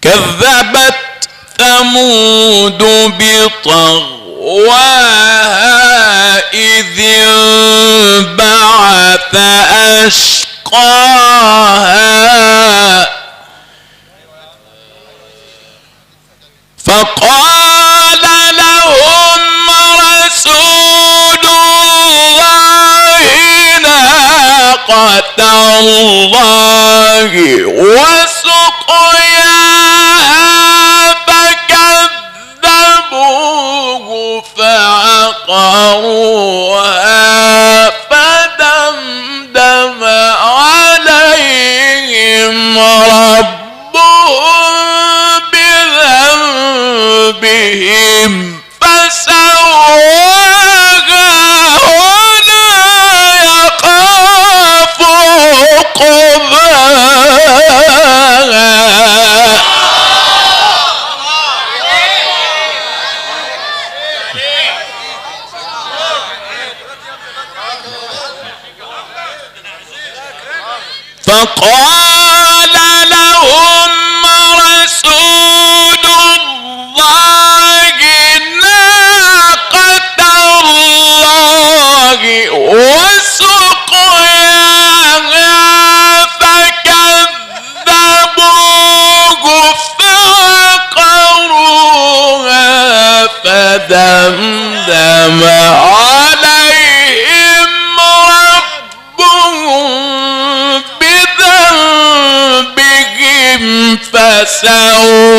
كذبت ثمود بطغواها إذ انبعث أشقاها فقال لهم رسول الله ناقة الله وسقياها فكذبوه فعقروها فدمدم عليهم ربهم بذنبهم فسواها ولا يخاف عقباها. فقال لهم رسول الله ناقة الله وسقياها فكذبوه فعقروها فدمدم عليهم ربهم بذنبهم فسواها